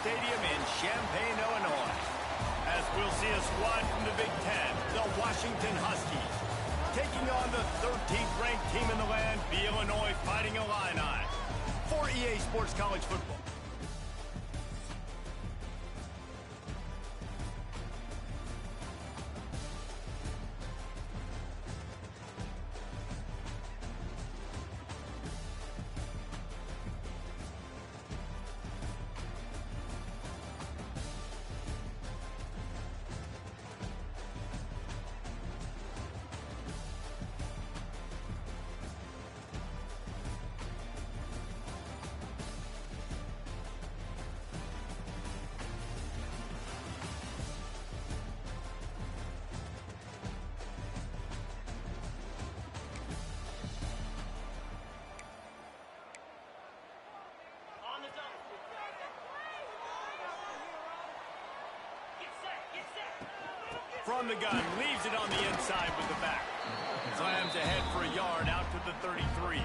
Stadium in Champaign, Illinois. As we'll see a squad from the Big Ten, the Washington Huskies, taking on the 13th ranked team in the land, the Illinois Fighting Illini, for EA Sports College Football. From the gun, leaves it on the inside with the back. Slams ahead for a yard out to the 33.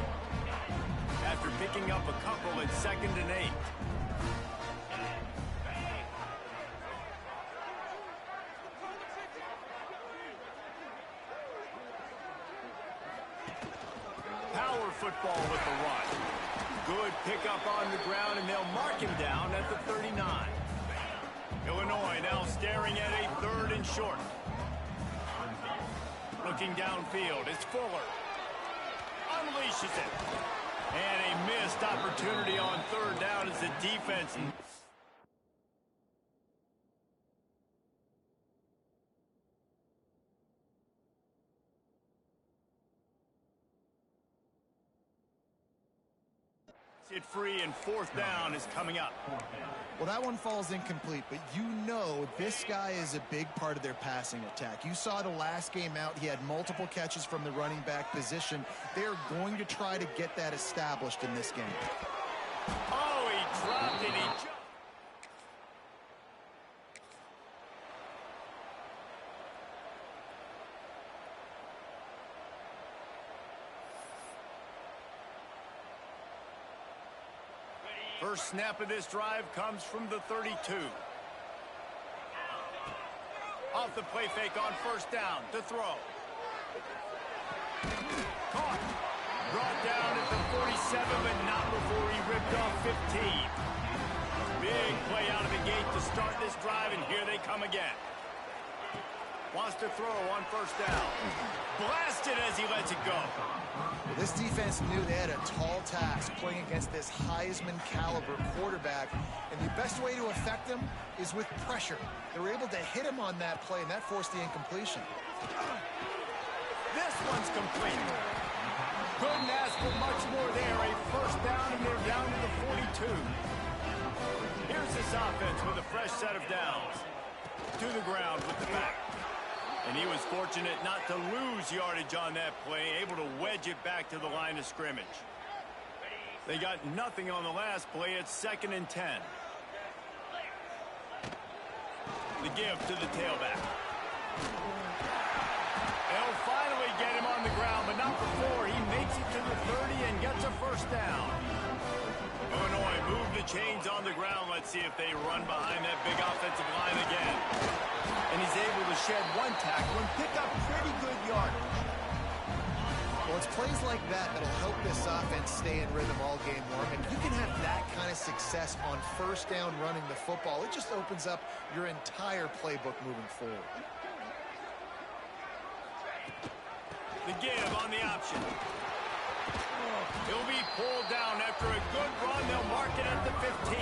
After picking up a couple at 2nd and 8. Power football with the run. Good pickup on the ground, and they'll mark him down at the 39. Illinois now staring at a 3rd and short. Looking downfield, it's Fuller. Unleashes it. And a missed opportunity on 3rd down as the defense. It free, and 4th down is coming up. Well, that one falls incomplete, but you know this guy is a big part of their passing attack. You saw the last game out, he had multiple catches from the running back position. They're going to try to get that established in this game. Oh, he dropped it. He jumped. First snap of this drive comes from the 32. Off the play fake on 1st down to throw. Caught. Brought down at the 47, but not before he ripped off 15. Big play out of the gate to start this drive, and here they come again. Wants to throw on 1st down. Blasted as he lets it go. This defense knew they had a tall task playing against this Heisman caliber quarterback, and the best way to affect him is with pressure. They were able to hit him on that play, and that forced the incompletion. This one's complete. Couldn't ask for much more there. A 1st down, and they're down to the 42. Here's this offense with a fresh set of downs. To the ground with the back. And he was fortunate not to lose yardage on that play, able to wedge it back to the line of scrimmage. They got nothing on the last play. It's 2nd and 10. The give to the tailback. They'll finally get him on the ground, but not before he makes it to the 30 and gets a 1st down. Illinois move the chains on the ground. Let's see if they run behind that big offensive line again. And he's able to shed one tackle and pick up pretty good yardage. Well, it's plays like that that'll help this offense stay in rhythm all game long. And you can have that kind of success on 1st down running the football. It just opens up your entire playbook moving forward. The give on the option. He'll be pulled down after a good run. They'll mark it at the 15.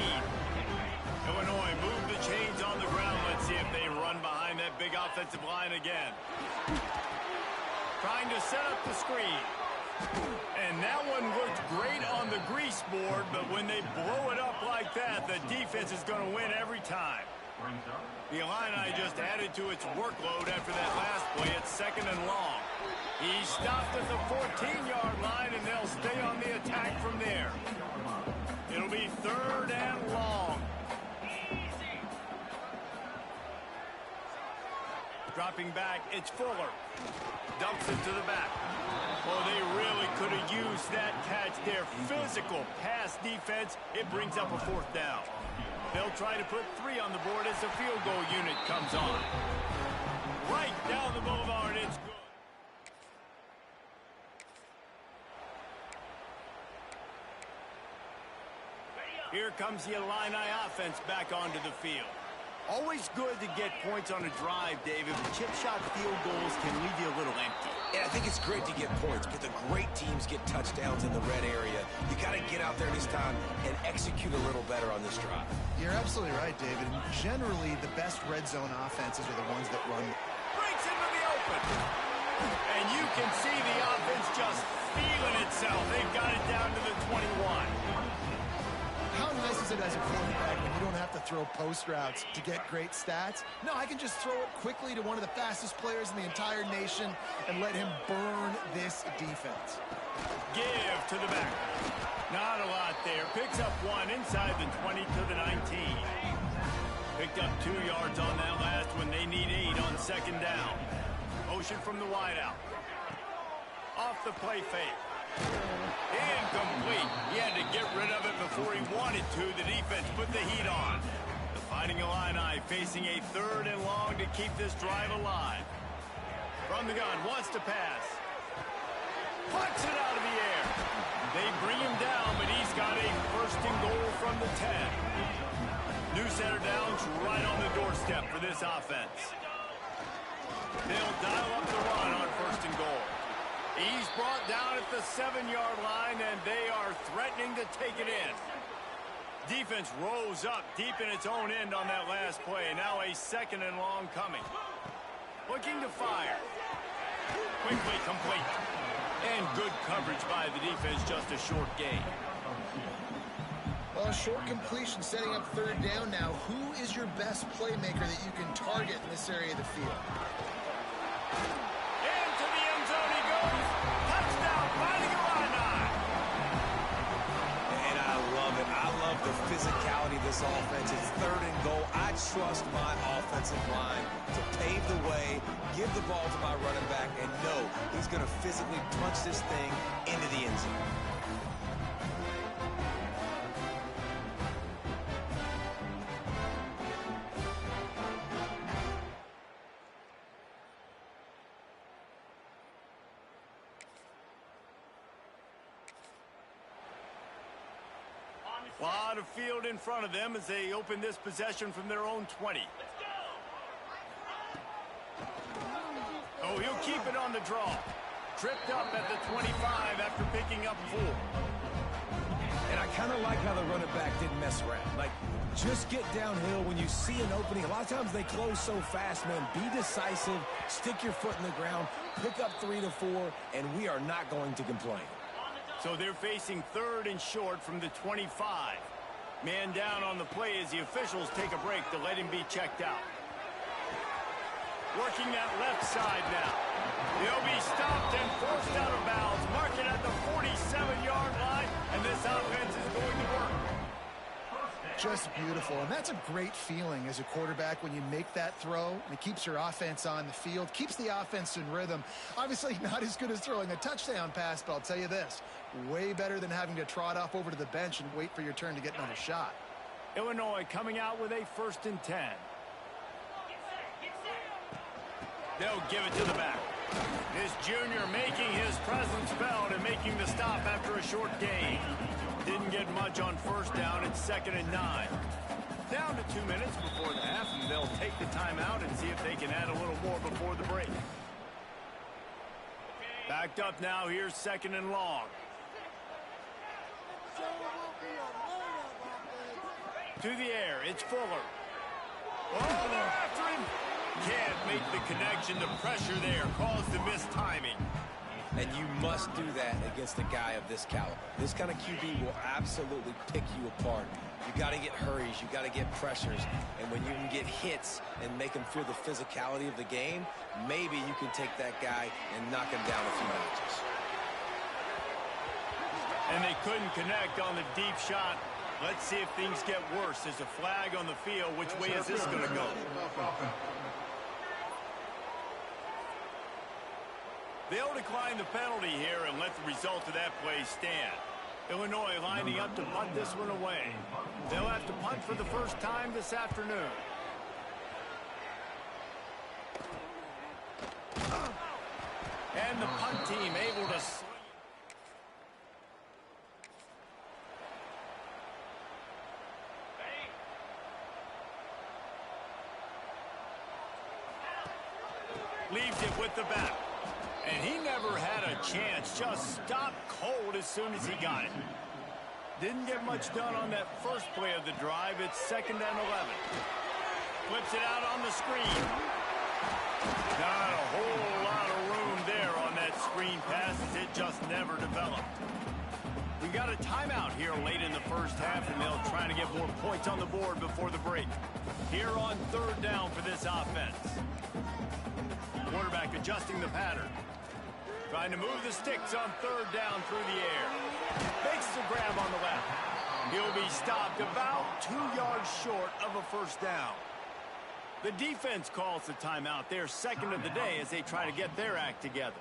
Illinois move the chains on the ground. Let's see if they run behind that big offensive line again. Trying to set up the screen. And that one looked great on the grease board, but when they blow it up like that, the defense is going to win every time. The Illini just added to its workload after that last play. It's 2nd and long. He stopped at the 14-yard line, and they'll stay on the attack from there. It'll be 3rd and long. Dropping back, it's Fuller. Dumps it to the back. Oh, they really could have used that catch there. Physical pass defense. It brings up a 4th down. They'll try to put 3 on the board as the field goal unit comes on. Right down the boulevard, it's good. Here comes the Illini offense back onto the field. Always good to get points on a drive, David, but chip shot field goals can leave you a little empty. Yeah, I think it's great to get points, but the great teams get touchdowns in the red area. You got to get out there this time and execute a little better on this drive. You're absolutely right, David. And generally, the best red zone offenses are the ones that run. Breaks into the open. And you can see the offense just feeling itself. They've got it down to the 21. How nice is it as a quarterback when you don't have to throw post routes to get great stats? No, I can just throw it quickly to one of the fastest players in the entire nation and let him burn this defense. Give to the back. Not a lot there. Picks up 1 inside the 20 to the 19. Picked up 2 yards on that last one. They need 8 on second down. Motion from the wideout. Off the play fake. Incomplete. He had to get rid of it before he wanted to. The defense put the heat on. The Fighting Illini facing a 3rd and long to keep this drive alive. From the gun, wants to pass. Puts it out of the air. They bring him down, but he's got a 1st and goal from the 10. New center downs right on the doorstep for this offense. They'll dial up the run on 1st and goal. He's brought down at the 7-yard line, and they are threatening to take it in. Defense rose up deep in its own end on that last play. Now a 2nd and long coming. Looking to fire. Quickly complete. And good coverage by the defense, just a short gain. Well, a short completion setting up 3rd down now. Who is your best playmaker that you can target in this area of the field? Into the end zone he goes. Touchdown, Fighting Illini. And I love it. I love the physicality of this offense. It's 3rd and goal. I trust my offensive line to pave the way, give the ball to my running back, and know he's going to physically punch this thing into the end zone. A lot of field in front of them as they open this possession from their own 20. Oh, he'll keep it on the draw. Tripped up at the 25 after picking up 4. And I kind of like how the running back didn't mess around. Like, just get downhill when you see an opening. A lot of times they close so fast, man. Be decisive, stick your foot in the ground, pick up 3 to 4, and we are not going to complain. So they're facing 3rd and short from the 25. Man down on the play as the officials take a break to let him be checked out. Working that left side now. He'll be stopped and forced out of bounds. Mark it at the 47-yard line, and this offense is going to work. Just beautiful, and that's a great feeling as a quarterback when you make that throw, and it keeps your offense on the field, keeps the offense in rhythm. Obviously not as good as throwing a touchdown pass, but I'll tell you this, way better than having to trot off over to the bench and wait for your turn to get another shot. Illinois coming out with a 1st and 10. They'll give it to the back. This junior making his presence felt and making the stop after a short gain. Didn't get much on 1st down. It's 2nd and 9. Down to 2 minutes before the half, and they'll take the timeout and see if they can add a little more before the break. Backed up now. Here's 2nd and long. To the air. It's Fuller. Oh, they're after him. Can't make the connection. The pressure there caused the missed timing. And you must do that against a guy of this caliber. This kind of QB will absolutely pick you apart. You got to get hurries. You got to get pressures. And when you can get hits and make him feel the physicality of the game, maybe you can take that guy and knock him down a few notches. And they couldn't connect on the deep shot. Let's see if things get worse. There's a flag on the field. Which way is this going to go? They'll decline the penalty here and let the result of that play stand. Illinois lining up to punt this one away. They'll have to punt for the first time this afternoon. And the punt team able to... Leaves it with the back. And he never had a chance. Just stopped cold as soon as he got it. Didn't get much done on that first play of the drive. It's 2nd and 11. Flips it out on the screen. Not a whole lot of room there on that screen pass as it just never developed. We got a timeout here late in the first half, and they'll try to get more points on the board before the break. Here on 3rd down for this offense. Quarterback adjusting the pattern. Trying to move the sticks on 3rd down through the air. Makes the grab on the left. He'll be stopped about 2 yards short of a first down. The defense calls the timeout. They're 2nd of the day as they try to get their act together.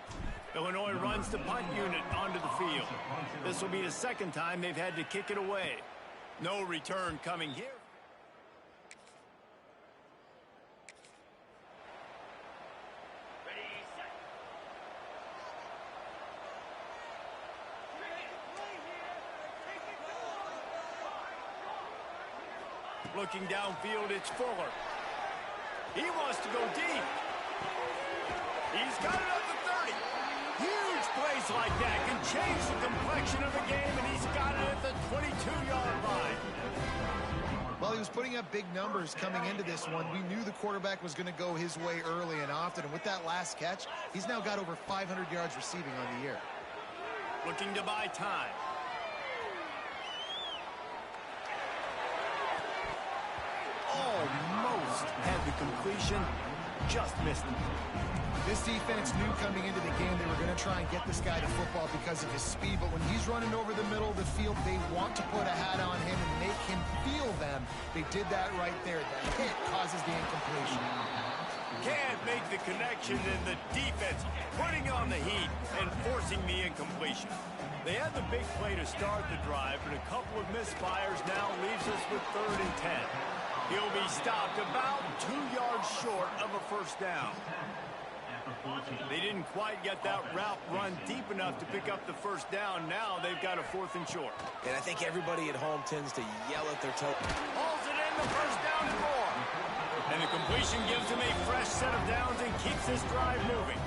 Illinois runs the punt unit onto the field. This will be the 2nd time they've had to kick it away. No return coming here. Looking downfield, it's Fuller. He wants to go deep. He's got it up to 30. Huge plays like that can change the complexion of the game, and he's got it at the 22-yard line. Well, he was putting up big numbers coming into this one. We knew the quarterback was going to go his way early and often, and with that last catch, he's now got over 500 yards receiving on the year. Looking to buy time. Almost had the completion, just missed it. This defense knew coming into the game they were going to try and get this guy to football because of his speed, but when he's running over the middle of the field, they want to put a hat on him and make him feel them. They did that right there. That hit causes the incompletion. Can't make the connection, and the defense putting on the heat and forcing the incompletion. They had the big play to start the drive, but a couple of misfires now leaves us with 3rd and 10. He'll be stopped about 2 yards short of a first down. They didn't quite get that route run deep enough to pick up the first down. Now they've got a 4th and short. And I think everybody at home tends to yell at their toe. Hauls it in, the first down and more. And the completion gives them a fresh set of downs and keeps this drive moving.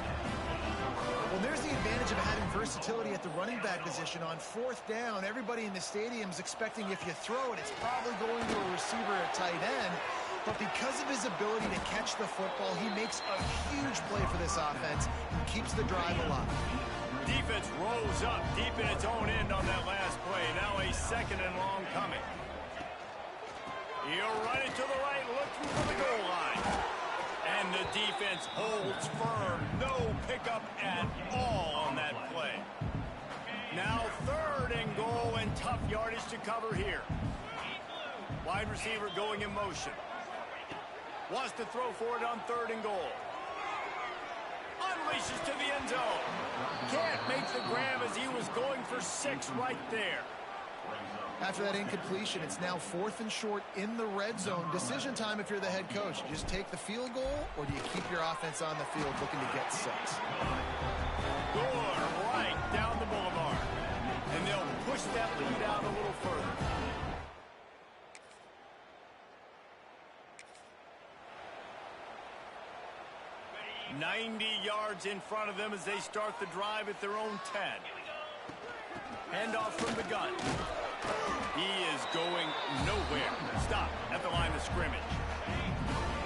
Well, there's the advantage of having versatility at the running back position. On 4th down, everybody in the stadium is expecting if you throw it, it's probably going to a receiver at tight end. But because of his ability to catch the football, he makes a huge play for this offense and keeps the drive alive. Defense rolls up deep in its own end on that last play. Now a 2nd and long coming. He'll run it to the right, looking for the goal line. And the defense holds firm. No pickup at all on that play. Now 3rd and goal and tough yardage to cover here. Wide receiver going in motion. Wants to throw for it on 3rd and goal. Unleashes to the end zone. Can't make the grab as he was going for 6 right there. After that incompletion, it's now 4th and short in the red zone. Decision time if you're the head coach. You just take the field goal, or do you keep your offense on the field looking to get 6? Good, right down the boulevard. And they'll push that lead out a little further. .90 yards in front of them as they start the drive at their own 10. Handoff from the gun. He is going nowhere. Stop at the line of scrimmage.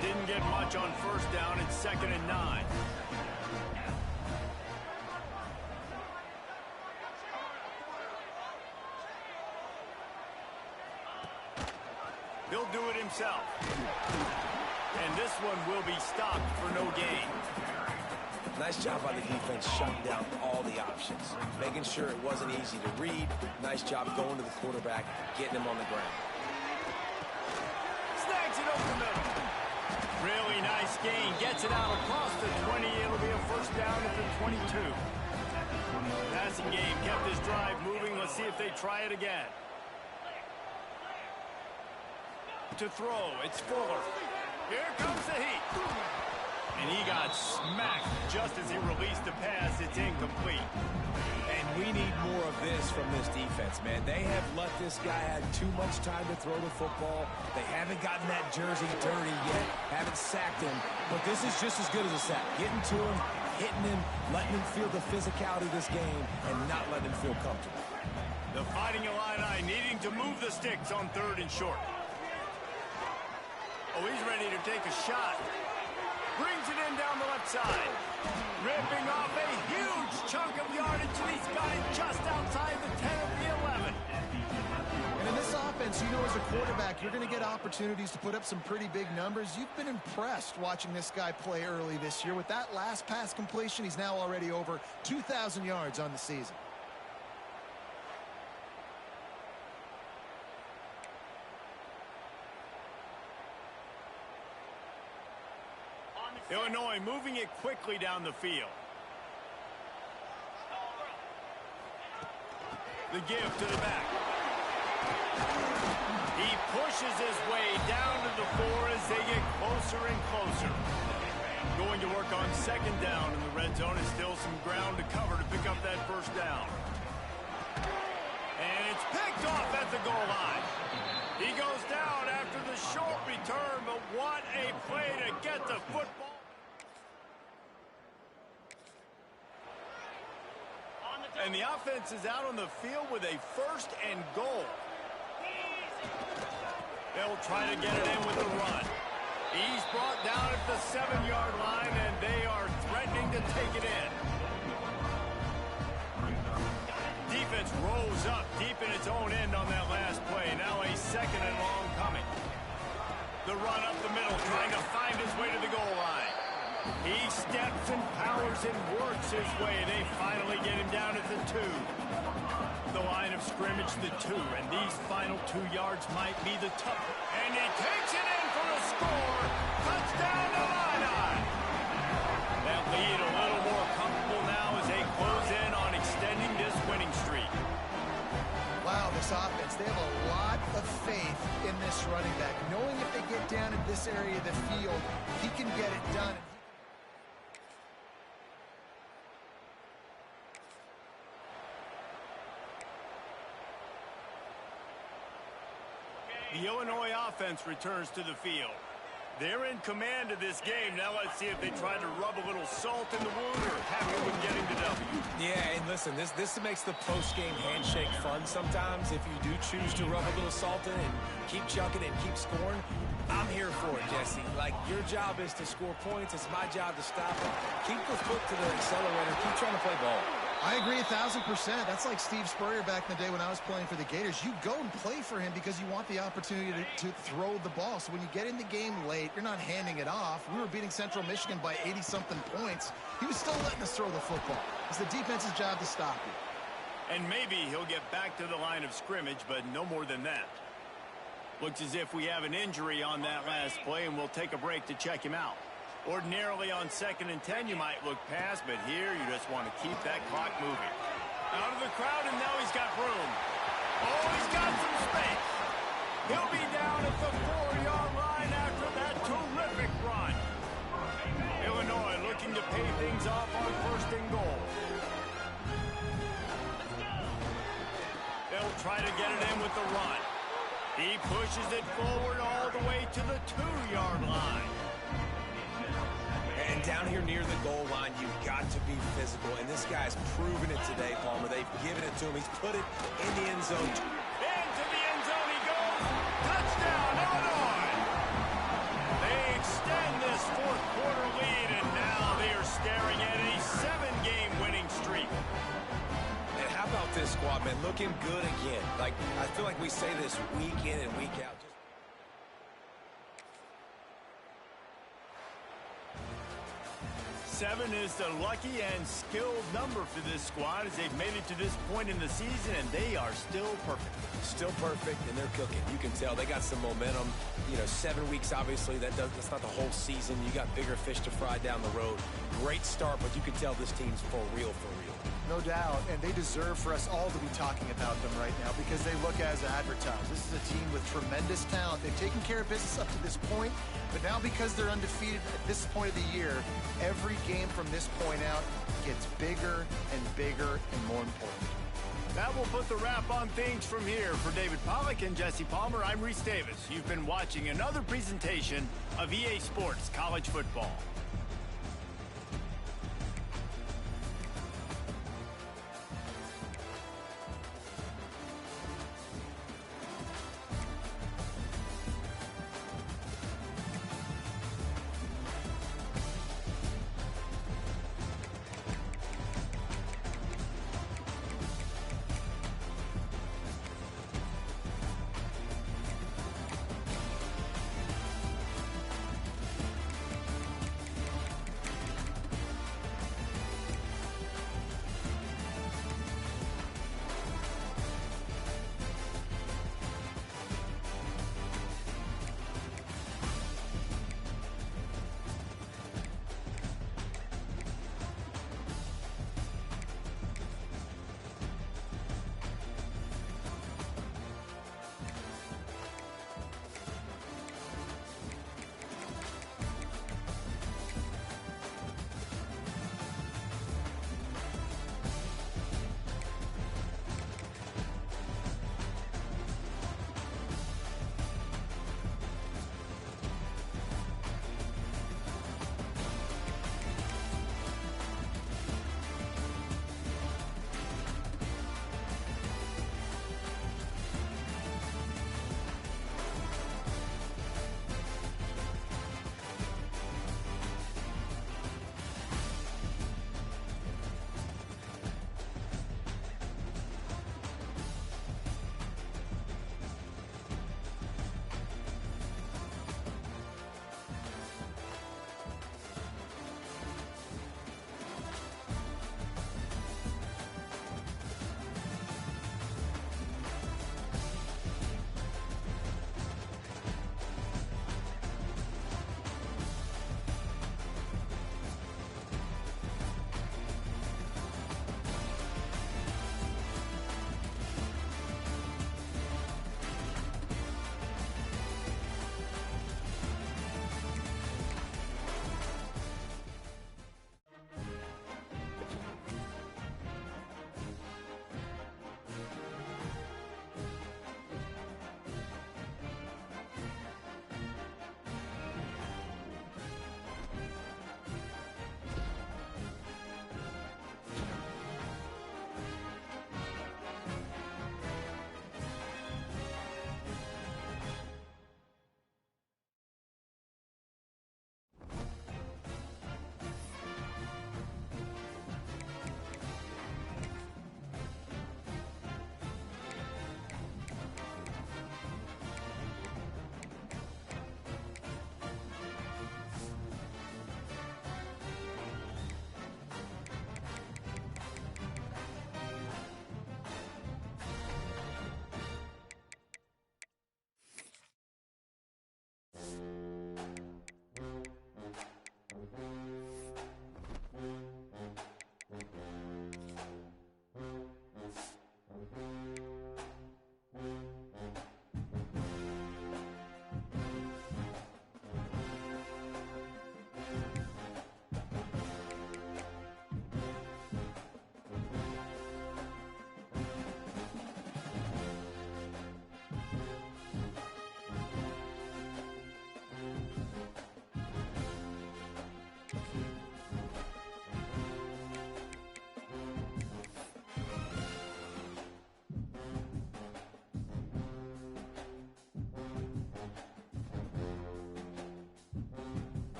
Didn't get much on 1st down. It's 2nd and 9. He'll do it himself. And this one will be stopped for no gain. Nice job by the defense shutting down all the options, making sure it wasn't easy to read. Nice job going to the quarterback, getting him on the ground. Snags it over the middle. Really nice gain. Gets it out across the 20. It'll be a first down at the 22. Passing game kept this drive moving. Let's see if they try it again. to throw. It's Fuller. Here comes the heat. And he got smacked just as he released the pass. It's incomplete. And we need more of this from this defense, man. They have let this guy have too much time to throw the football. They haven't gotten that jersey dirty yet, haven't sacked him. But this is just as good as a sack. Getting to him, hitting him, letting him feel the physicality of this game, and not letting him feel comfortable. The Fighting Illini needing to move the sticks on 3rd and short. Oh, he's ready to take a shot. Brings it in down the left side. Ripping off a huge chunk of yardage, and he's got it just outside the 10 of the 11. And in this offense, you know, as a quarterback, you're going to get opportunities to put up some pretty big numbers. You've been impressed watching this guy play early this year. With that last pass completion, he's now already over 2,000 yards on the season. Illinois moving it quickly down the field. The give to the back. He pushes his way down to the 4 as they get closer and closer. Going to work on 2nd down in the red zone. Is still some ground to cover to pick up that 1st down. And it's picked off at the goal line. He goes down after the short return, but what a play to get the football. And the offense is out on the field with a 1st and goal. They'll try to get it in with a run. He's brought down at the 7-yard line, and they are threatening to take it in. Defense rolls up deep in its own end on that last play. Now a 2nd and long coming. The run up the middle, trying to find his way to the goal line. He steps and powers and works his way. They finally get him down at the 2. The line of scrimmage, the 2. And these final 2 yards might be the tough. And he takes it in for a score. Touchdown Illini. That lead a little more comfortable now as they close in on extending this winning streak. Wow, this offense, they have a lot of faith in this running back. Knowing if they get down in this area of the field, he can get it done. The Illinois offense returns to the field. They're in command of this game. Now let's see if they try to rub a little salt in the wound or happy with getting the W. Yeah, and listen, this makes the post-game handshake fun sometimes. If you do choose to rub a little salt in and keep chucking and keep scoring, I'm here for it, Jesse. Like, your job is to score points. It's my job to stop it. Keep the foot to the accelerator. Keep trying to play ball. I agree 1,000%. That's like Steve Spurrier back in the day when I was playing for the Gators. You go and play for him because you want the opportunity to throw the ball. So when you get in the game late, you're not handing it off. We were beating Central Michigan by 80-something points. He was still letting us throw the football. It's the defense's job to stop you. And maybe he'll get back to the line of scrimmage, but no more than that. Looks as if we have an injury on that last play, and we'll take a break to check him out. Ordinarily on 2nd and 10, you might look past, but here you just want to keep that clock moving. Out of the crowd, and now he's got room. Oh, he's got some space. He'll be down at the 4-yard line after that terrific run. Illinois looking to pay things off on 1st and goal. They'll try to get it in with the run. He pushes it forward all the way to the 2-yard line. And down here near the goal line, you've got to be physical. And this guy's proven it today, Palmer. They've given it to him. He's put it in the end zone. Into the end zone he goes. Touchdown, Illinois. They extend this 4th quarter lead, and now they are staring at a 7-game winning streak. And how about this squad, man? Looking good again. Like, I feel like we say this week in and week out. 7 is the lucky and skilled number for this squad as they've made it to this point in the season, and they are still perfect. Still perfect, and they're cooking. You can tell they got some momentum. You know, 7 weeks, obviously, that's not the whole season. You got bigger fish to fry down the road. Great start, but you can tell this team's for real, for real. No doubt, and they deserve for us all to be talking about them right now because they look as advertised. This is a team with tremendous talent. They've taken care of business up to this point, but now because they're undefeated at this point of the year, every game from this point out gets bigger and bigger and more important. That will put the wrap on things from here. For David Pollack and Jesse Palmer, I'm Reese Davis. You've been watching another presentation of EA Sports College Football.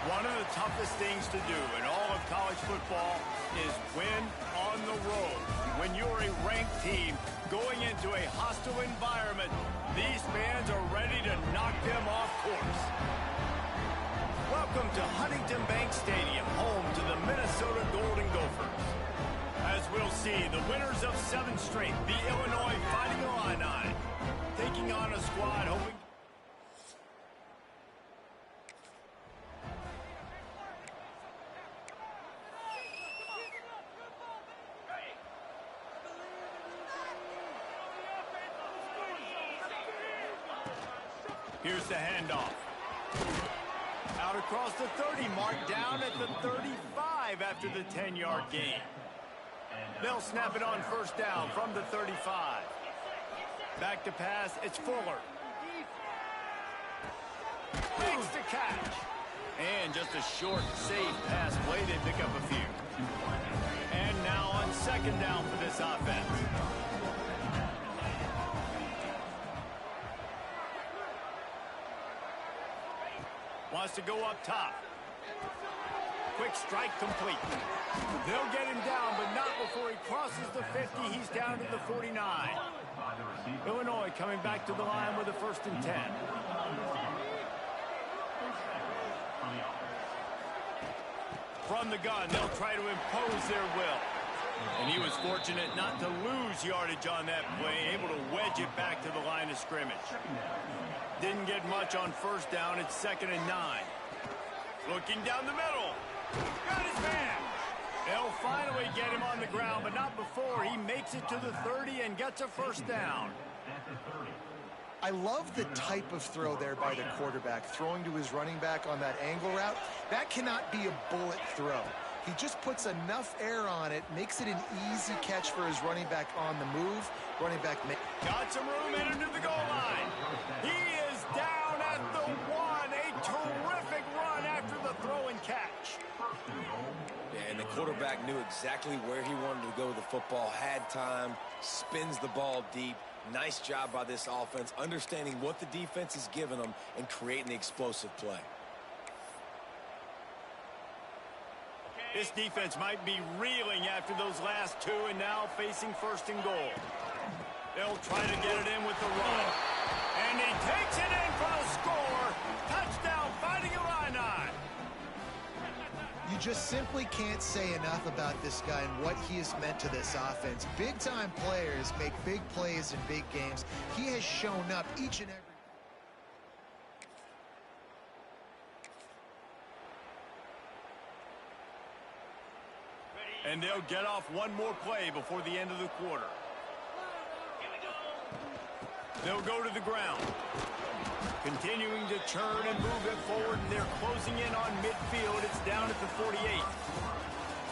One of the toughest things to do in all of college football is win on the road. When you're a ranked team going into a hostile environment, these fans are ready to knock them off course. Welcome to Huntington Bank Stadium, home to the Minnesota Golden Gophers. As we'll see, the winners of 7 straight, the Illinois Fighting Illini, taking on a squad hoping... Here's the handoff. Out across the 30 mark, down at the 35 after the 10-yard gain. They'll snap it on first down from the 35. Back to pass, it's Fuller. Makes the catch. And just a short, safe pass play, they pick up a few. And now on second down for this offense. Wants to go up top. Quick strike complete. They'll get him down, but not before he crosses the 50. He's down to the 49. Illinois coming back to the line with a 1st and 10. From the gun, they'll try to impose their will. And he was fortunate not to lose yardage on that play, able to wedge it back to the line of scrimmage. Didn't get much on first down. It's 2nd and 9. Looking down the middle. Got his man. They'll finally get him on the ground, but not before he makes it to the 30 and gets a 1st down. I love the type of throw there by the quarterback, throwing to his running back on that angle route. That cannot be a bullet throw. He just puts enough air on it, makes it an easy catch for his running back on the move. Running back got some room in into the goal line. He is down at the 1. A terrific run after the throw and catch. Yeah, and the quarterback knew exactly where he wanted to go with the football, had time, spins the ball deep. Nice job by this offense, understanding what the defense is giving them and creating the explosive play. This defense might be reeling after those last 2 and now facing 1st and goal. They'll try to get it in with the run. And he takes it in for the score. Touchdown, Fighting Illini. You just simply can't say enough about this guy and what he has meant to this offense. Big-time players make big plays in big games. He has shown up each and every... And they'll get off one more play before the end of the quarter. They'll go to the ground. Continuing to churn and move it forward, and they're closing in on midfield. It's down at the 48.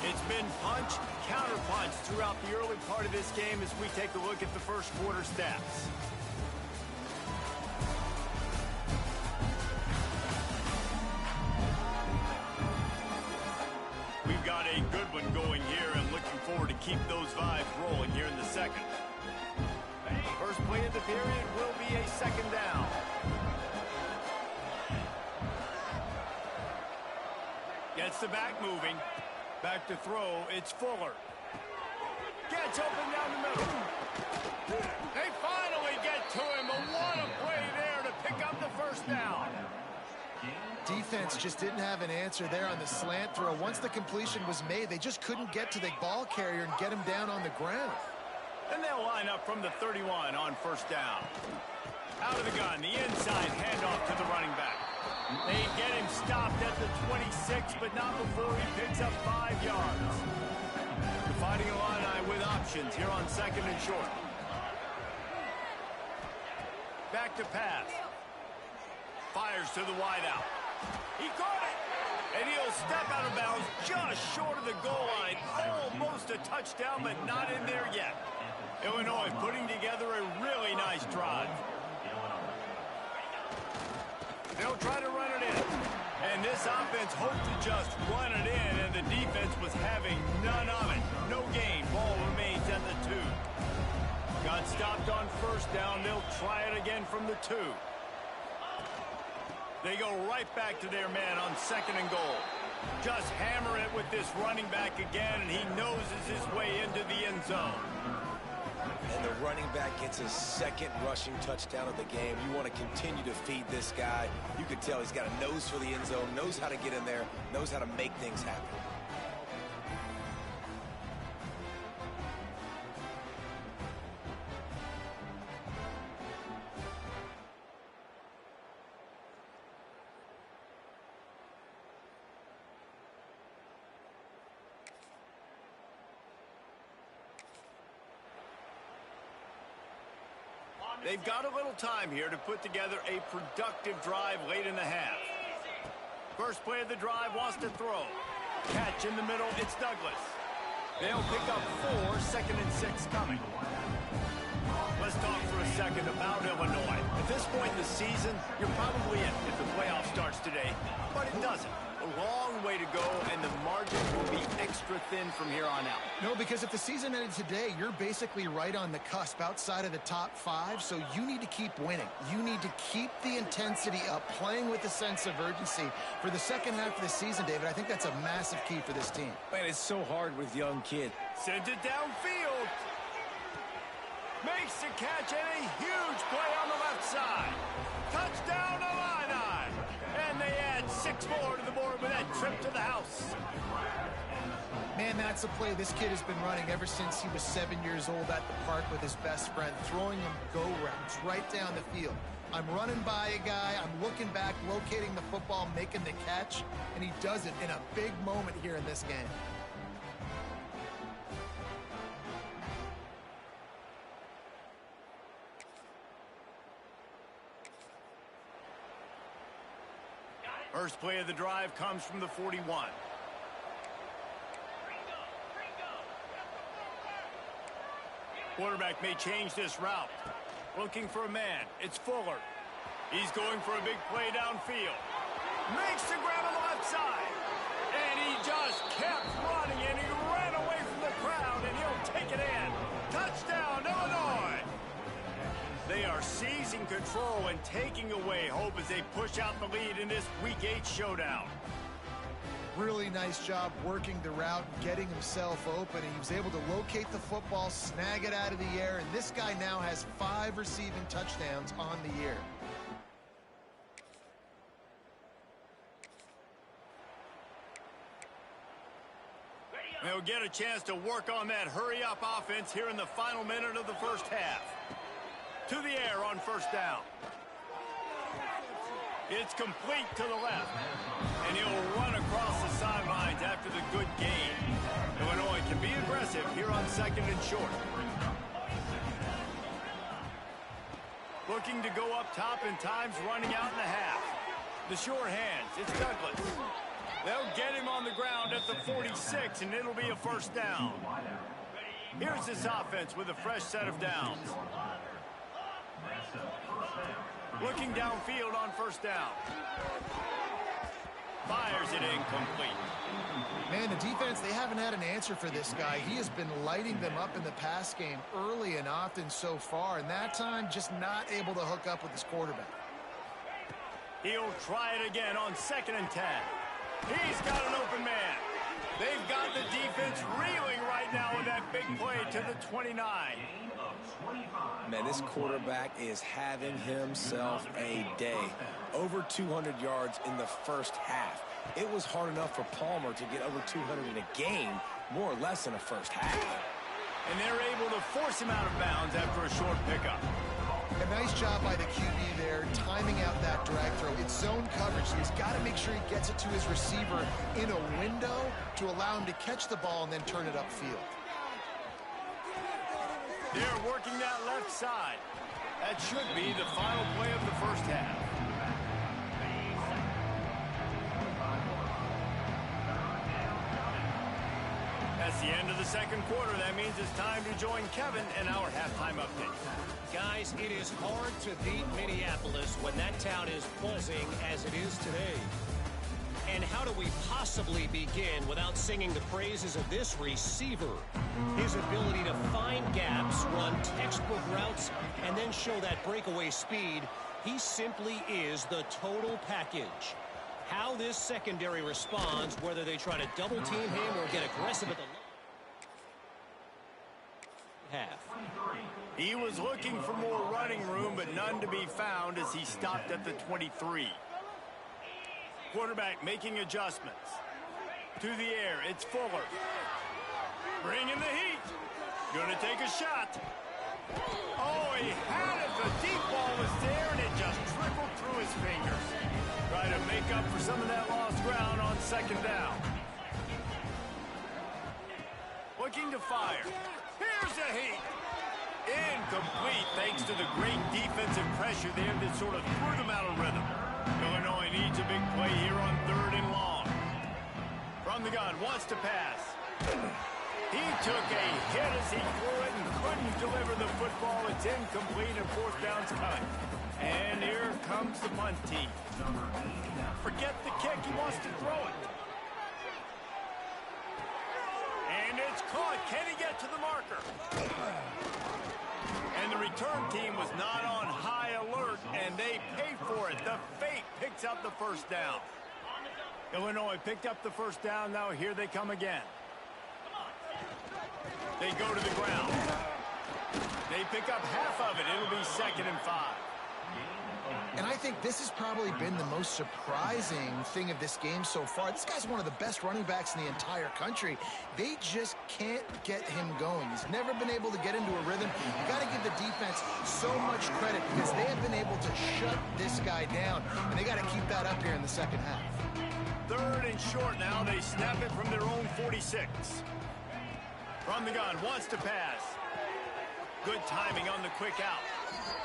It's been punch, counter-punch throughout the early part of this game as we take a look at the first quarter stats. We've got a good one going here and looking forward to keep those vibes rolling here in the second. First play of the period will be a 2nd down. Gets the back moving. Back to throw. It's Fuller. Gets open down the middle. They finally get to him. But what a play there to pick up the 1st down. Defense just didn't have an answer there on the slant throw. Once the completion was made, they just couldn't get to the ball carrier and get him down on the ground. And they'll line up from the 31 on 1st down. Out of the gun, the inside handoff to the running back. They get him stopped at the 26, but not before he picks up 5 yards. The Fighting Illini with options here on 2nd and short. Back to pass. Fires to the wideout. He caught it. And he'll step out of bounds just short of the goal line. Almost a touchdown, but not in there yet. Illinois putting together a really nice drive. They'll try to run it in. And this offense hoped to just run it in, and the defense was having none of it. No gain. Ball remains at the 2. Got stopped on 1st down. They'll try it again from the 2. They go right back to their man on 2nd and goal. Just hammer it with this running back again, and he noses his way into the end zone. And the running back gets his 2nd rushing touchdown of the game. You want to continue to feed this guy. You can tell he's got a nose for the end zone, knows how to get in there, knows how to make things happen. They've got a little time here to put together a productive drive late in the half. First play of the drive wants to throw. Catch in the middle, it's Douglas. They'll pick up 4, 2nd and 6 coming. Let's talk for a second about Illinois. At this point in the season, you're probably in if the playoff starts today, but it doesn't. A long way to go, and the margin will be extra thin from here on out. No, because if the season ended today, you're basically right on the cusp outside of the top 5, so you need to keep winning. You need to keep the intensity up, playing with a sense of urgency. For the second half of the season, David, I think that's a massive key for this team. Man, it's so hard with young kids. Sends it downfield. Makes the catch, and a huge play on the left side. Touchdown, Illini! And they add 6 more to the board with that trip to the house. Man, that's a play this kid has been running ever since he was 7 years old at the park with his best friend, throwing him go routes right down the field. I'm running by a guy, I'm looking back, locating the football, making the catch, and he does it in a big moment here in this game. First play of the drive comes from the 41. Quarterback may change this route. Looking for a man. It's Fuller. He's going for a big play downfield. Makes the grab on the left side. And he just kept running, and he ran away from the crowd, and he'll take it in. Touchdown, Illinois! They are seizing control and taking away hope as they push out the lead in this Week 8 showdown. Really nice job working the route, getting himself open, and he was able to locate the football, snag it out of the air, and this guy now has 5 receiving touchdowns on the year. They'll get a chance to work on that hurry-up offense here in the final minute of the first half. To the air on first down. It's complete to the left. And he'll run across the sidelines after the good gain. Illinois can be aggressive here on 2nd and short. Looking to go up top, and time's running out in the half. The sure hands, it's Douglas. They'll get him on the ground at the 46, and it'll be a first down. Here's this offense with a fresh set of downs. Looking downfield on first down. Fires it incomplete. Man, the defense, they haven't had an answer for this guy. He has been lighting them up in the pass game early and often so far, and that time just not able to hook up with his quarterback. He'll try it again on 2nd and 10. He's got an open man. They've got the defense reeling right now with that big play to the 29. Man, this quarterback is having himself a day. Over 200 yards in the first half. It was hard enough for Palmer to get over 200 in a game, more or less in a first half. And they're able to force him out of bounds after a short pickup. A nice job by the QB there, timing out that drag throw. It's zone coverage, so he's got to make sure he gets it to his receiver in a window to allow him to catch the ball and then turn it upfield. They're working that left side. That should be the final play of the first half. That's the end of the second quarter. That means it's time to join Kevin in our halftime update. Guys, it is hard to beat Minneapolis when that town is buzzing as it is today. And how do we possibly begin without singing the praises of this receiver? His ability to find gaps, run textbook routes, and then show that breakaway speed He simply is the total package. How this secondary responds, whether they try to double-team him or get aggressive at the half. He was looking for more running room, but none to be found as he stopped at the 23. Quarterback making adjustments. To the air, it's Fuller. Bringing the heat. Gonna take a shot. Oh, he had it. The deep ball was there, and it just trickled through his fingers. Try to make up for some of that lost ground on second down. Looking to fire. Here's the heat. Incomplete thanks to the great defensive pressure there that sort of threw them out of rhythm. Illinois needs a big play here on 3rd and long. From the gun, wants to pass. He took a hit as he threw it and couldn't deliver the football. It's incomplete and 4th down's cut. And here comes the punt team. Forget the kick, he wants to throw it. And it's caught. Can he get to the marker? And the return team was not on high alert, and they pay for it. The fake picks up the 1st down. Illinois picked up the 1st down. Now here they come again. They go to the ground. They pick up half of it. It'll be 2nd and 5. And I think this has probably been the most surprising thing of this game so far. This guy's one of the best running backs in the entire country. They just can't get him going. He's never been able to get into a rhythm. You got to give the defense so much credit because they have been able to shut this guy down, and they got to keep that up here in the second half. 3rd and short now. They snap it from their own 46. From the gun, wants to pass. Good timing on the quick out.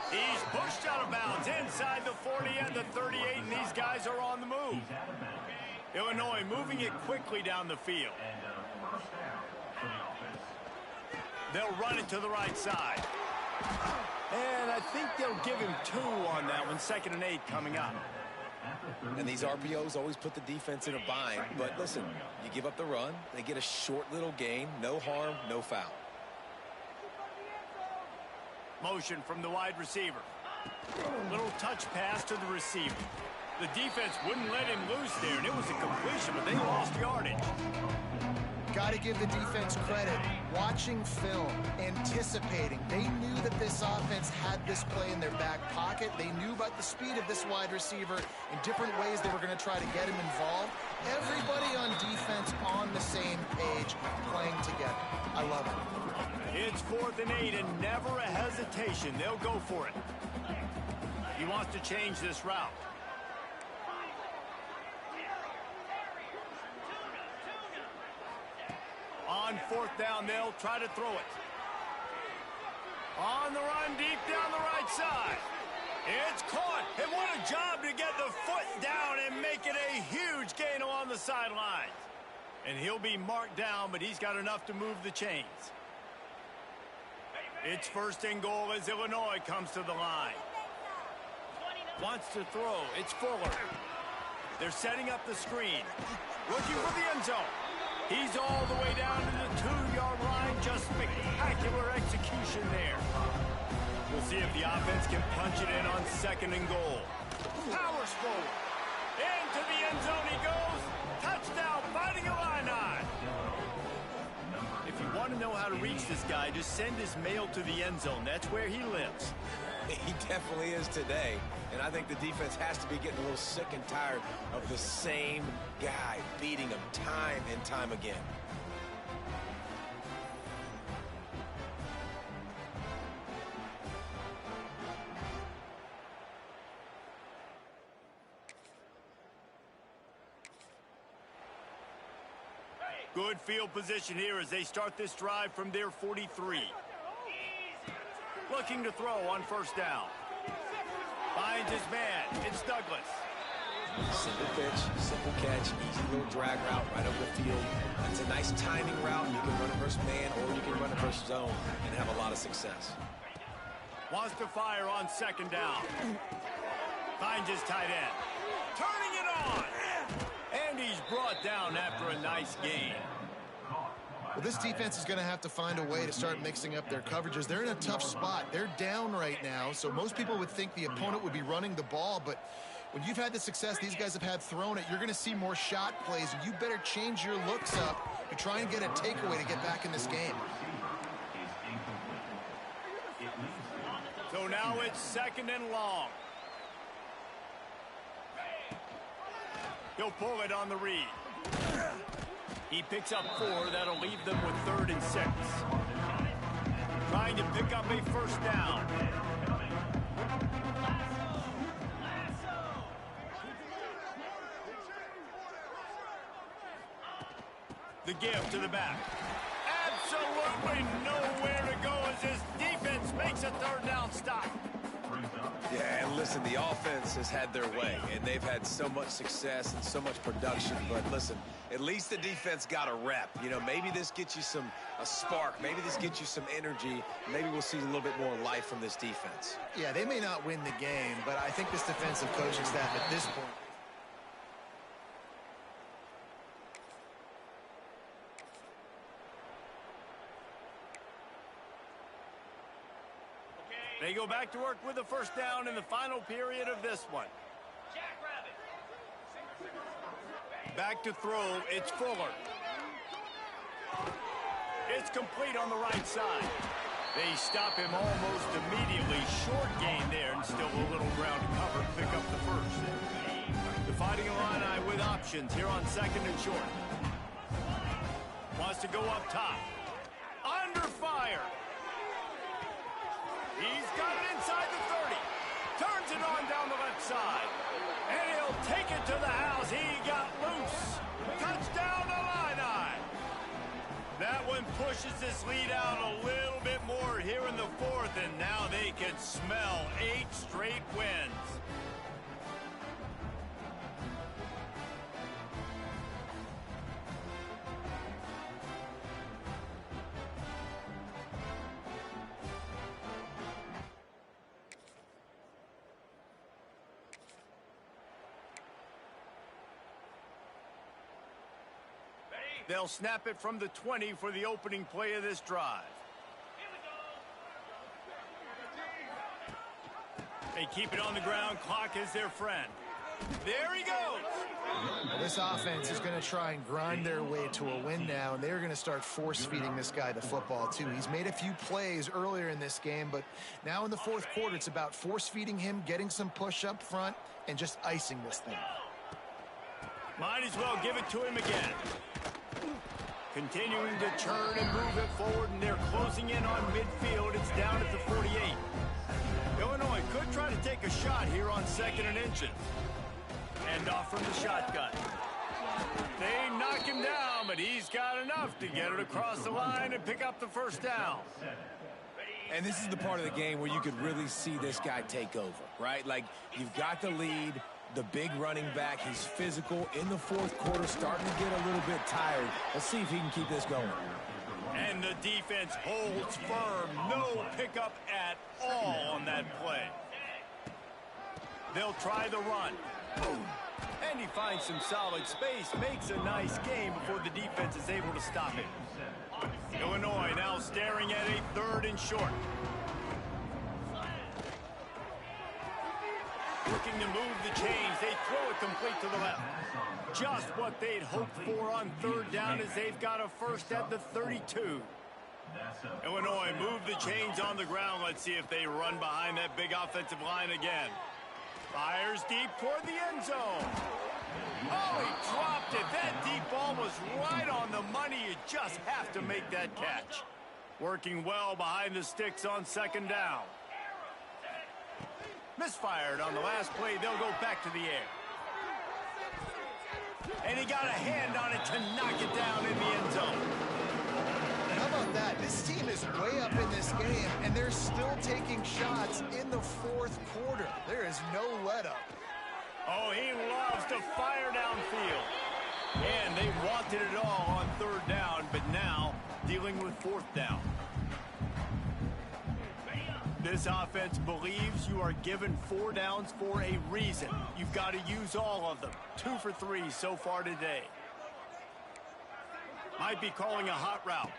He's pushed out of bounds inside the 40 and the 38, and these guys are on the move. Illinois moving it quickly down the field. They'll run it to the right side. And I think they'll give him 2 on that one. 2nd and 8 coming up. And these RPOs always put the defense in a bind. But listen, you give up the run, they get a short little gain, no harm, no foul. Motion from the wide receiver. Little touch pass to the receiver. The defense wouldn't let him loose there, and it was a completion, but they lost yardage. Got to give the defense credit. Watching film, anticipating. They knew that this offense had this play in their back pocket. They knew about the speed of this wide receiver in different ways they were going to try to get him involved. Everybody on defense on the same page, playing together. I love it. It's 4th and 8 and never a hesitation. They'll go for it. He wants to change this route. On 4th down, they'll try to throw it. On the run, deep down the right side. It's caught. And what a job to get the foot down and make it a huge gain along the sidelines. And he'll be marked down, but he's got enough to move the chains. It's 1st and goal as Illinois comes to the line. Wants to throw. It's Fuller. They're setting up the screen. Looking for the end zone. He's all the way down to the 2-yard line. Just spectacular execution there. We'll see if the offense can punch it in on 2nd and goal. Powers forward. Into the end zone he goes. Touchdown, Fighting Illini. If you want to know how to reach this guy, just send his mail to the end zone. That's where he lives. He definitely is today. And I think the defense has to be getting a little sick and tired of the same guy beating him time and time again. Good field position here as they start this drive from their 43. Looking to throw on 1st down. Finds his man. It's Douglas. Simple pitch, simple catch, easy little drag route right over the field. It's a nice timing route. You can run it versus man or you can run it versus zone and have a lot of success. Wants to fire on 2nd down. Finds his tight end. Turning it on. And he's brought down after a nice gain. Well, this defense is going to have to find a way to start mixing up their coverages. They're in a tough spot. They're down right now, so most people would think the opponent would be running the ball, but when you've had the success these guys have had throwing it, you're going to see more shot plays, and you better change your looks up to try and get a takeaway to get back in this game. So now it's 2nd and long. He'll pull it on the read. He picks up 4. That'll leave them with 3rd and 6. Trying to pick up a 1st down. The give to the back. Absolutely nowhere to go as this defense makes a 3rd down stop. Yeah, and listen, the offense has had their way, and they've had so much success and so much production. But listen, at least the defense got a rep. You know, maybe this gets you a spark. Maybe this gets you some energy. Maybe we'll see a little bit more life from this defense. Yeah, they may not win the game, but I think this defensive coaching staff at this point. They go back to work with a 1st down in the final period of this one. Back to throw, it's Fuller. It's complete on the right side. They stop him almost immediately. Short gain there, and still a little ground to cover. Pick up the 1st. The Fighting Illini with options here on 2nd and short. Wants to go up top. Under fire. He's got it inside the 30. Turns it on down the left side. And he'll take it to the house. He got loose. Touchdown Illini. That one pushes this lead out a little bit more here in the 4th, and now they can smell 8 straight wins. They'll snap it from the 20 for the opening play of this drive. They keep it on the ground. Clock is their friend. There he goes. This offense is going to try and grind their way to a win now, and they're going to start force-feeding this guy the football, too. He's made a few plays earlier in this game, but now in the 4th quarter, it's about force-feeding him, getting some push up front, and just icing this thing. Might as well give it to him again. Continuing to turn and move it forward, and they're closing in on midfield. It's down at the 48. Illinois could try to take a shot here on 2nd and inches. And off from the shotgun. They knock him down, but he's got enough to get it across the line and pick up the 1st down. And this is the part of the game where you could really see this guy take over, right? Like, you've got the lead. The big running back, he's physical in the 4th quarter, starting to get a little bit tired. Let's see if he can keep this going. And the defense holds firm. No pickup at all on that play. They'll try the run. And he finds some solid space, makes a nice game before the defense is able to stop it. Illinois now staring at a 3rd and short. Looking to move the chains. They throw it complete to the left. Just what they'd hoped for on 3rd down as they've got a 1st at the 32. Illinois move the chains on the ground. Let's see if they run behind that big offensive line again. Fires deep toward the end zone. Oh, he dropped it. That deep ball was right on the money. You just have to make that catch. Working well behind the sticks on 2nd down. Misfired on the last play. They'll go back to the air. And he got a hand on it to knock it down in the end zone. How about that? This team is way up in this game, and they're still taking shots in the 4th quarter. There is no let-up. Oh, he loves to fire downfield. And they wanted it all on 3rd down, but now dealing with 4th down. This offense believes you are given 4 downs for a reason. You've got to use all of them. 2 for 3 so far today. Might be calling a hot route.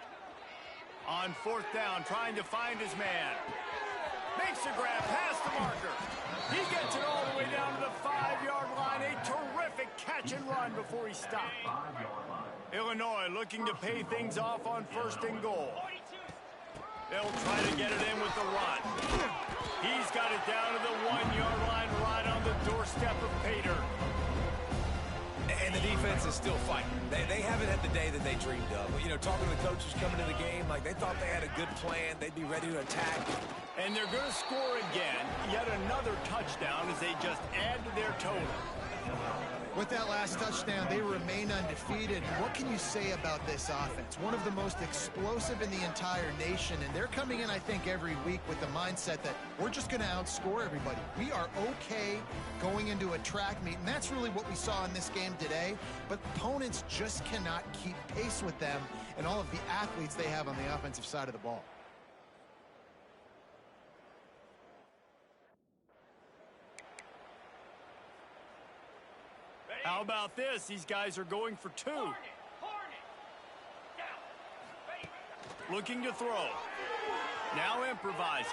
On 4th down, trying to find his man. Makes a grab past the marker. He gets it all the way down to the 5-yard line. A terrific catch and run before he stopped. Illinois looking to pay things off on 1st and goal. They'll try to get it in with the run. He's got it down to the 1-yard line right on the doorstep of Pater. And the defense is still fighting. They haven't had the day that they dreamed of. You know, talking to the coaches coming to the game, like they thought they had a good plan. They'd be ready to attack. And they're going to score again. Yet another touchdown as they just add to their total. With that last touchdown, they remain undefeated. What can you say about this offense? One of the most explosive in the entire nation, and they're coming in, I think, every week with the mindset that we're just going to outscore everybody. We are okay going into a track meet, and that's really what we saw in this game today, but opponents just cannot keep pace with them and all of the athletes they have on the offensive side of the ball. How about this? These guys are going for 2. Looking to throw. Now improvising.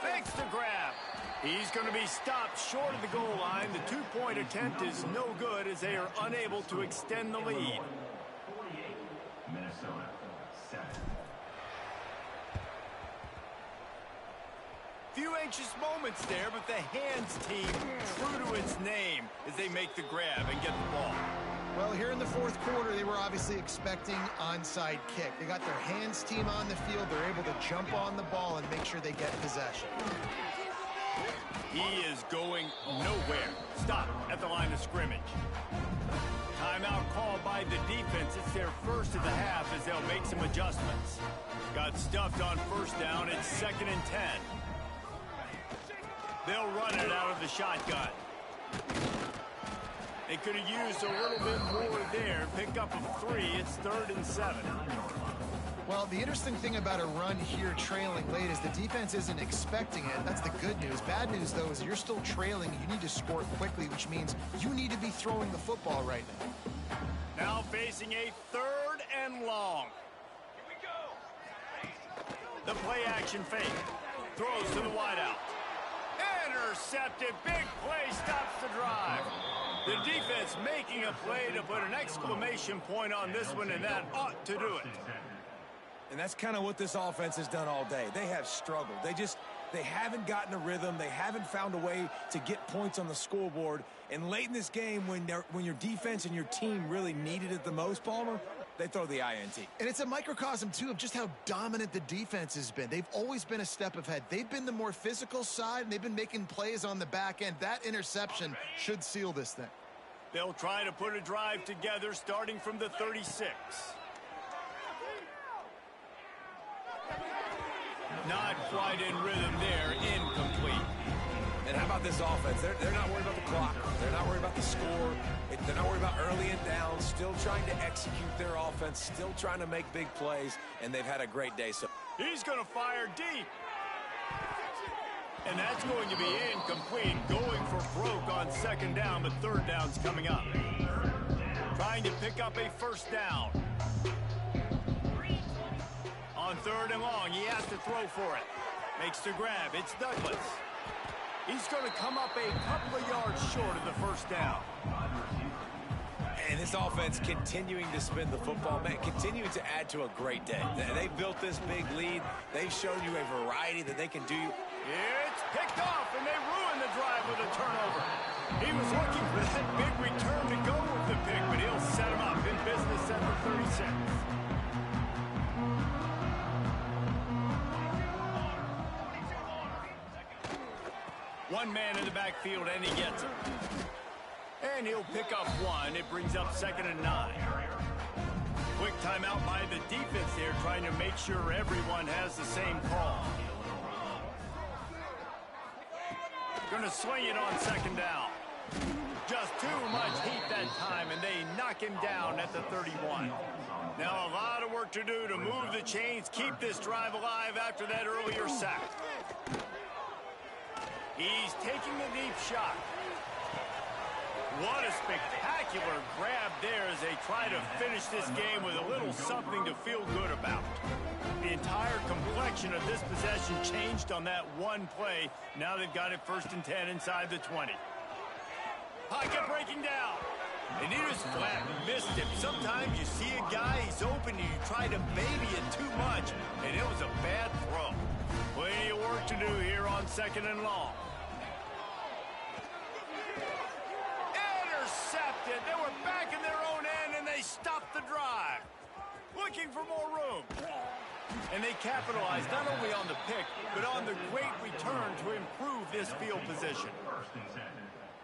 Fakes the grab. He's going to be stopped short of the goal line. The 2-point attempt is no good as they are unable to extend the lead. Minnesota, 7. Few anxious moments there, but the hands team true to its name as they make the grab and get the ball. Well, here in the 4th quarter, they were obviously expecting onside kick. They got their hands team on the field. They're able to jump on the ball and make sure they get possession. He is going nowhere. Stop at the line of scrimmage. Timeout called by the defense. It's their first of the half as they'll make some adjustments. Got stuffed on 1st down. It's 2nd and 10. They'll run it out of the shotgun. They could have used a little bit more there. Pick up a 3. It's 3rd and 7. Well, the interesting thing about a run here trailing late is the defense isn't expecting it. That's the good news. Bad news, though, is you're still trailing. You need to score quickly, which means you need to be throwing the football right now. Now facing a 3rd and long. Here we go. The play action fake. Throws to the wideout. Intercepted. Big play stops the drive. The defense making a play to put an exclamation point on this one, and that ought to do it. And that's kind of what this offense has done all day. They have struggled. They haven't gotten a rhythm. They haven't found a way to get points on the scoreboard. And late in this game, when your defense and your team really needed it the most, Palmer, they throw the INT. And it's a microcosm, too, of just how dominant the defense has been. They've always been a step ahead. They've been the more physical side, and they've been making plays on the back end. That interception should seal this thing. They'll try to put a drive together starting from the 36. Not quite in rhythm there. Incomplete. And how about this offense? They're not worried about the clock. They're not worried about the score. They're not worried about early and down. Still trying to execute their offense. Still trying to make big plays. And they've had a great day. So he's going to fire deep. And that's going to be incomplete. Going for broke on 2nd down, but 3rd down's coming up. Trying to pick up a 1st down. On 3rd and long, he has to throw for it. Makes the grab. It's Douglas. He's going to come up a couple of yards short of the 1st down. And this offense continuing to spin the football, man, continuing to add to a great day. They built this big lead. They've shown you a variety that they can do. It's picked off, and they ruin the drive with a turnover. He was looking for that big return to go with the pick, but he'll set him up in business at the 36. One man in the backfield, and he gets it. And he'll pick up 1. It brings up 2nd and 9. Quick timeout by the defense there, trying to make sure everyone has the same call. Going to swing it on 2nd down. Just too much heat that time, and they knock him down at the 31. Now a lot of work to do to move the chains, keep this drive alive after that earlier sack. He's taking a deep shot. What a spectacular grab there as they try to finish this game with a little something to feel good about. The entire complexion of this possession changed on that one play. Now they've got it 1st and 10 inside the 20. Pocket breaking down. And he just flat missed him. Sometimes you see a guy, he's open, and you try to baby it too much, and it was a bad throw. Plenty of work to do here on 2nd and long. Intercepted. They were back in their own end, and they stopped the drive. Looking for more room. And they capitalized not only on the pick, but on the great return to improve this field position.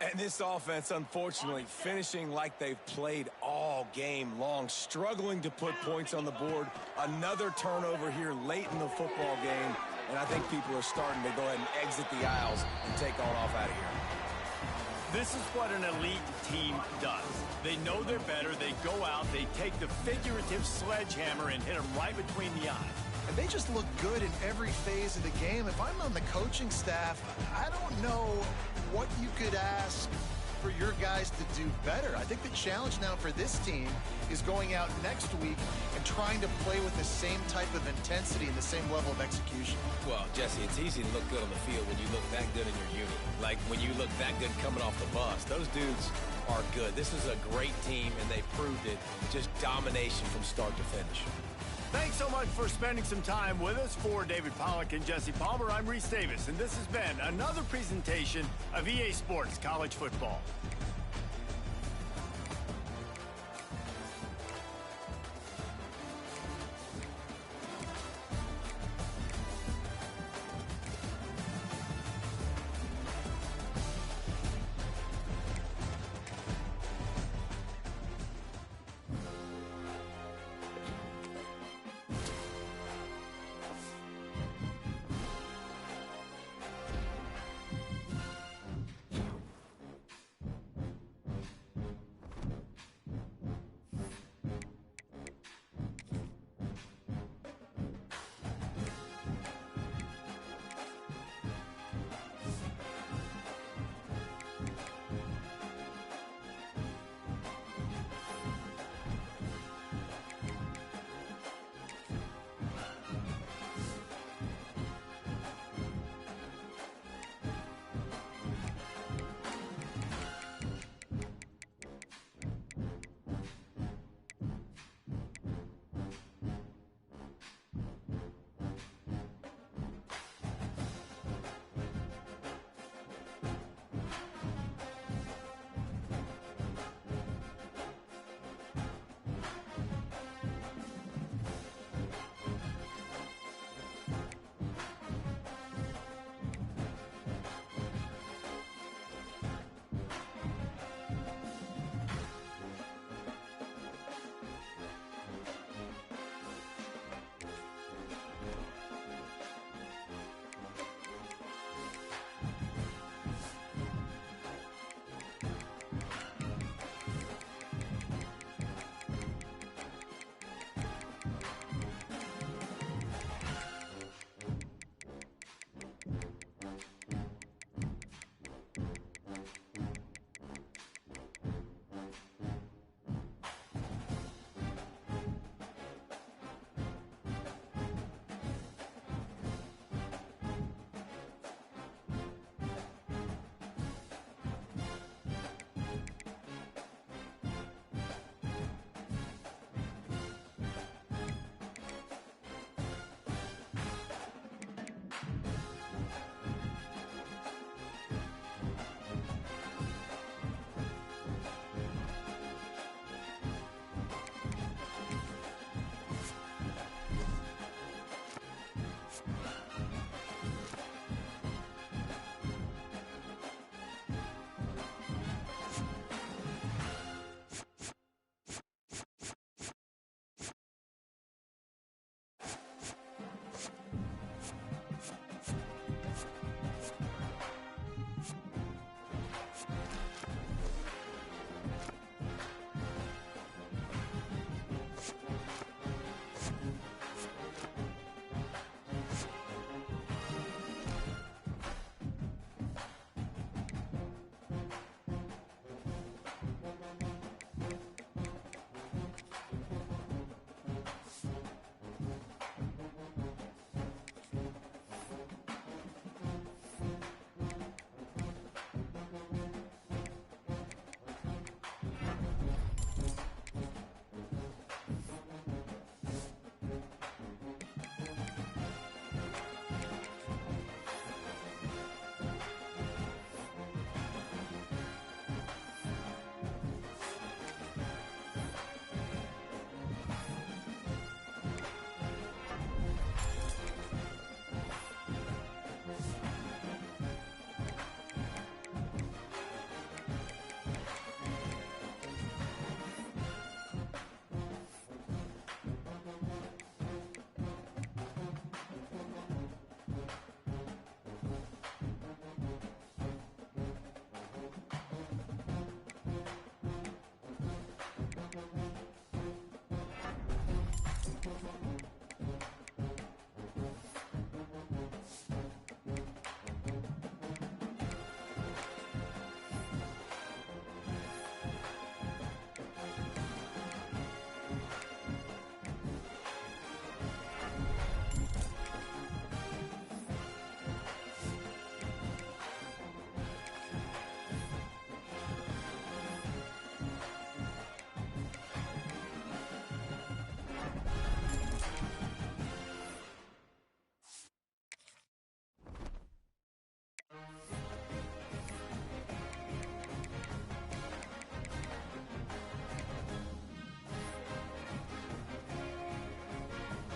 And this offense, unfortunately, finishing like they've played all game long, struggling to put points on the board. Another turnover here late in the football game, and I think people are starting to go ahead and exit the aisles and take on off out of here. This is what an elite team does. They know they're better. They go out, they take the figurative sledgehammer and hit them right between the eyes. And they just look good in every phase of the game. If I'm on the coaching staff, I don't know what you could ask for your guys to do better. I think the challenge now for this team is going out next week and trying to play with the same type of intensity and the same level of execution. Well, Jesse, it's easy to look good on the field when you look that good in your unit. Like when you look that good coming off the bus. Those dudes are good. This is a great team, and they proved it. Just domination from start to finish. Thanks so much for spending some time with us. For David Pollack and Jesse Palmer, I'm Reese Davis, and this has been another presentation of EA Sports College Football.